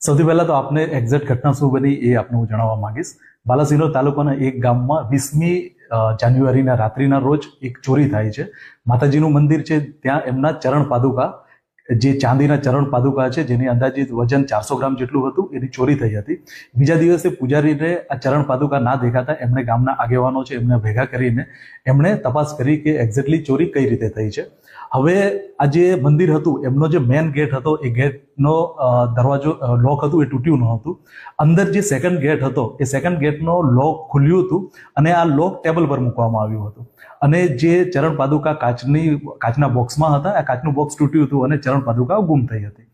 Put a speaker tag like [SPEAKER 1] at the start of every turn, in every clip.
[SPEAKER 1] સૌથી પહેલા તો આપને એક્ઝેક્ટ ઘટના શું બની એ આપને હું જણાવવા માંગીશ. બાલાસિનોર તાલુકાના એક ગામમાં 20મી જાન્યુઆરીના રાત્રિના રોજ એક ચોરી થાય છે. માતાજીનું મંદિર છે, ત્યાં એમના ચરણ પાદુકા, જે ચાંદીના ચરણ પાદુકા છે, જેની અંદાજિત વજન 400 ગ્રામ જેટલું હતું, એની ચોરી થઈ હતી. બીજા દિવસે પૂજારીને આ ચરણ પાદુકા ના દેખાતા એમણે ગામના આગેવાનો છે એમને ભેગા કરીને એમણે તપાસ કરી કે એક્ઝેક્ટલી ચોરી કઈ રીતે થઈ છે. હવે આ જે મંદિર હતું એમનો જે મેન ગેટ હતો એ ગેટનો દરવાજો લોક હતું એ તૂટ્યું ન હતું. અંદર જે સેકન્ડ ગેટ હતો એ સેકન્ડ ગેટનો લોક ખુલ્યું હતું અને આ લોક ટેબલ પર મૂકવામાં આવ્યું હતું. અને જે ચરણ પાદુકા કાચના બોક્સમાં હતા, આ કાચનું બોક્સ તૂટ્યું હતું અને ચરણ પાદુકા ગુમ થઈ હતી.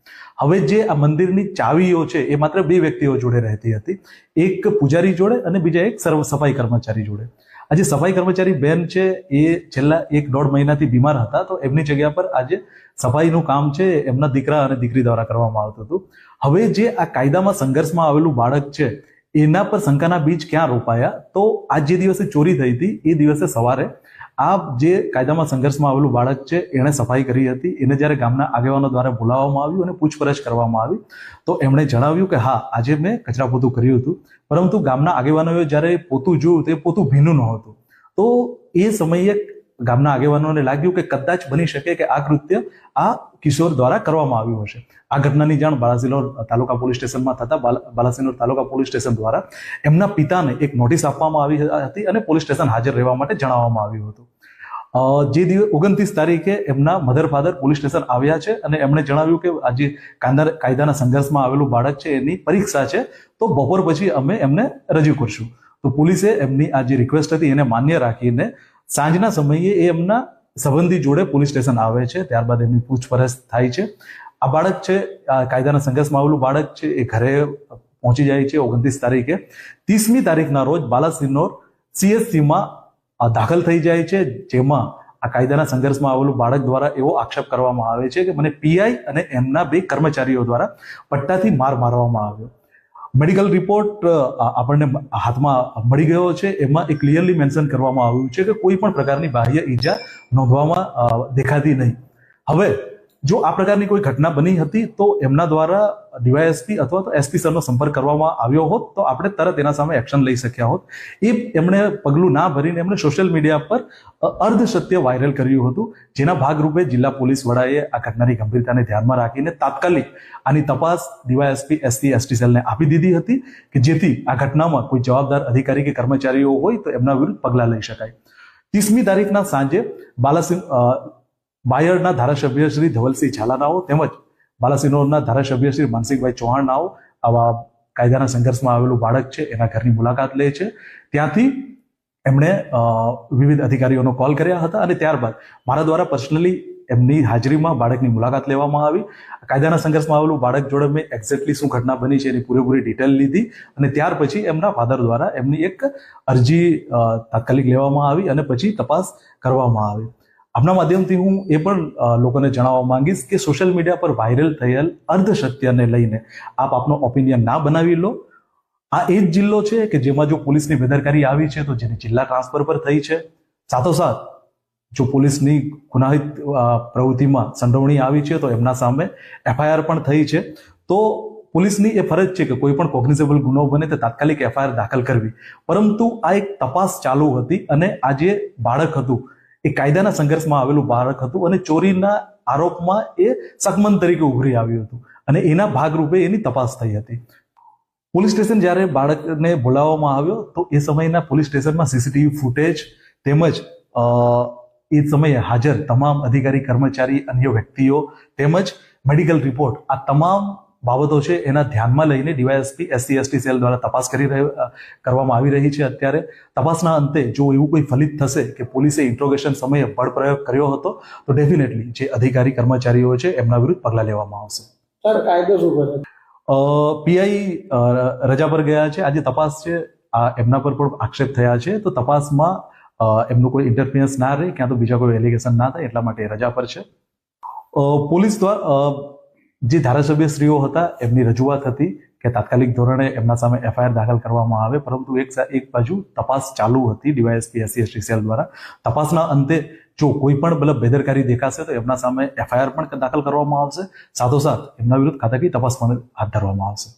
[SPEAKER 1] હવે જે આ મંદિરની ચાવીઓ છે એ માત્ર 2 વ્યક્તિઓ જોડે રહેતી હતી, એક પૂજારી જોડે અને બીજા એક સફાઈ કર્મચારી જોડે. આજે સફાઈ કર્મચારી બેન છે એ છેલ્લા 1-1.5 મહિનાથી બીમાર હતા, તો એમની જગ્યા પર આજે સફાઈનું કામ છે એમના દીકરા અને દીકરી દ્વારા કરવામાં આવતું હતું. હવે જે આ કાયદામાં સંઘર્ષમાં આવેલું બાળક છે એના પર શંકાના બીજ ક્યાં રોપાયા? તો આ જે દિવસે ચોરી થઈ હતી એ દિવસે સવારે આ જે કાયદામાં સંઘર્ષમાં આવેલું બાળક છે એણે સફાઈ કરી હતી. એને જ્યારે ગામના આગેવાનો દ્વારા બોલાવવામાં આવ્યું અને પૂછપરછ કરવામાં આવી તો એમણે જણાવ્યું કે હા, આજે મેં કચરા પોતું કર્યું હતું, પરંતુ ગામના આગેવાનોએ જ્યારે પોતું જોયું તો એ પોતું ભીનું નહોતું. તો એ સમયે ગામના આગેવાનોને લાગ્યું કે કદાચ બની શકે કે આ કૃત્ય આ કિશોર દ્વારા કરવામાં આવ્યું હશે. આ ઘટનાની જાણ બાલાસિનોર તાલુકા પોલીસ સ્ટેશનમાં થતા બાલાસિનોર તાલુકા પોલીસ સ્ટેશન દ્વારા એમના પિતાને એક નોટિસ આપવામાં આવી હતી અને પોલીસ સ્ટેશન હાજર રહેવા માટે જણાવવામાં આવ્યું હતું. જે દિવસ 29 તારીખે એમના મધર ફાધર પોલીસ સ્ટેશન આવ્યા છે અને એમણે જણાવ્યું કે આજે કાયદાના સંઘર્ષમાં આવેલું બાળક છે એની પરીક્ષા છે, તો બપોર પછી અમે એમને રજૂ કરશું. તો પોલીસે એમની આ જે રિક્વેસ્ટ હતી એને માન્ય રાખીને સાંજના સમયે એ એમના સંબંધી જોડે પોલીસ સ્ટેશન આવે છે. ત્યારબાદ એમની પૂછપરછ થાય છે. આ બાળક છે, આ કાયદાના સંઘર્ષમાં આવેલું બાળક છે, એ ઘરે પહોંચી જાય છે 29 તારીખે. 30મી તારીખના રોજ બાલાસિનોર CSCમાં દાખલ થઈ જાય છે, જેમાં આ કાયદાના સંઘર્ષમાં આવેલું બાળક દ્વારા એવો આક્ષેપ કરવામાં આવે છે કે મને PI અને એમના 2 કર્મચારીઓ દ્વારા પટ્ટાથી માર મારવામાં આવ્યો. મેડિકલ રિપોર્ટ આપણને હાથમાં મળી ગયો છે. એમાં એ ક્લિયરલી મેન્શન કરવામાં આવ્યું છે કે કોઈ પણ પ્રકારની બાહ્ય ઈજા નોંધવામાં દેખાતી નહીં. હવે જો આ પ્રકારની કોઈ ઘટના બની હતી તો એમના દ્વારા DYSP અથવા તો SP સરનો સંપર્ક કરવામાં આવ્યો હોત તો આપણે તરત એના સામે એક્શન લઈ શક્યા હોત. એ એમણે પગલું ના ભરીને એમણે સોશિયલ મીડિયા પર અર્ધસત્ય વાયરલ કર્યું હતું, જેના ભાગરૂપે જિલ્લા પોલીસ વડાએ આ ઘટનાની ગંભીરતાને ધ્યાનમાં રાખીને તાત્કાલિક આની તપાસ DYSP SC/ST સેલને આપી દીધી હતી કે જેથી આ ઘટનામાં કોઈ જવાબદાર અધિકારી કે કર્મચારીઓ હોય તો એમના વિરુદ્ધ પગલાં લઈ શકાય. 30મી તારીખના સાંજે બાયડના ધારાસભ્ય શ્રી ધવલસિંહ ઝાલાનાઓ તેમજ બાલાસિનોરના ધારાસભ્ય શ્રી માનસિંહભાઈ ચૌહાણનાઓ આવા કાયદાના સંઘર્ષમાં આવેલું બાળક છે એના ઘરની મુલાકાત લે છે. ત્યાંથી એમણે વિવિધ અધિકારીઓનો કોલ કર્યા હતા અને ત્યારબાદ મારા દ્વારા પર્સનલી એમની હાજરીમાં બાળકની મુલાકાત લેવામાં આવી. કાયદાના સંઘર્ષમાં આવેલું બાળક જોડે મેં એક્ઝેક્ટલી શું ઘટના બની છે એની પૂરેપૂરી ડિટેલ લીધી અને ત્યાર પછી એમના ફાધર દ્વારા એમની એક અરજી તાત્કાલિક લેવામાં આવી અને પછી તપાસ કરવામાં આવી. આપના માધ્યમથી હું એ પણ લોકોને જણાવવા માંગીશ કે સોશિયલ મીડિયા પર વાયરલ થયેલ અર્ધસત્યને લઈને આપ આપનો ઓપિનિયન ના બનાવી લો. આ એ જ જિલ્લો છે કે જેમાં જો પોલીસની બેદરકારી આવી છે તો જેની જિલ્લા ટ્રાન્સફર પર થઈ છે. સાથોસાથ જો પોલીસની ગુનાહિત પ્રવૃત્તિમાં સંડોવણી આવી છે તો એમના સામે FIR પણ થઈ છે. તો પોલીસની એ ફરજ છે કે કોઈ પણ કોગ્નિઝેબલ ગુનો બને તો તાત્કાલિક FIR દાખલ કરવી. પરંતુ આ એક તપાસ ચાલુ હતી અને આ જે બાળક હતું એ કાયદાના સંઘર્ષમાં આવેલું બાળક હતું અને ચોરીના આરોપમાં એ શકમન તરીકે ઉભરી આવ્યું હતું અને એના ભાગરૂપે એની તપાસ થઈ હતી. પોલીસ સ્ટેશન જ્યારે બાળકને બોલાવવામાં આવ્યો તો એ સમયના પોલીસ સ્ટેશનમાં CCTV ફૂટેજ તેમજ એ સમયે હાજર તમામ અધિકારી, કર્મચારી, અન્ય વ્યક્તિઓ તેમજ મેડિકલ રિપોર્ટ, આ તમામ બાબતો છે એના ધ્યાનમાં લઈને DYSP SC/ST સેલ દ્વારા તપાસ કરવામાં આવી રહી છે. અત્યારે તપાસના અંતે જો એવું કોઈ ફલિત થશે કે પોલીસે ઇન્ટ્રોગેશન સમયે બળ પ્રયોગ કર્યો હતો તો ડેફિનેટલી જે અધિકારી કર્મચારીઓ છે એમના વિરુદ્ધ પગલાં લેવામાં આવશે.
[SPEAKER 2] સર, કાયદો શું કરે?
[SPEAKER 1] PI રજા પર ગયા છે. આજે તપાસ છે એમના પર પણ આક્ષેપ થયા છે તો તપાસમાં એમનું કોઈ ઇન્ટરફિયરન્સ ના રહે, ક્યાં તો બીજા કોઈ એલિગેશન ના થાય એટલા માટે રજા પર છે. પોલીસ દ્વારા જે ધારાસભ્યશ્રીઓ હતા એમની રજૂઆત હતી કે તાત્કાલિક ધોરણે એમના સામે FIR દાખલ કરવામાં આવે, પરંતુ એક બાજુ તપાસ ચાલુ હતી DYSP SC/ST સેલ દ્વારા. તપાસના અંતે જો કોઈ પણ મતલબ બેદરકારી દેખાશે તો એમના સામે FIR પણ દાખલ કરવામાં આવશે, સાથોસાથ એમના વિરુદ્ધ ખાતાકીય તપાસ પણ હાથ ધરવામાં આવશે.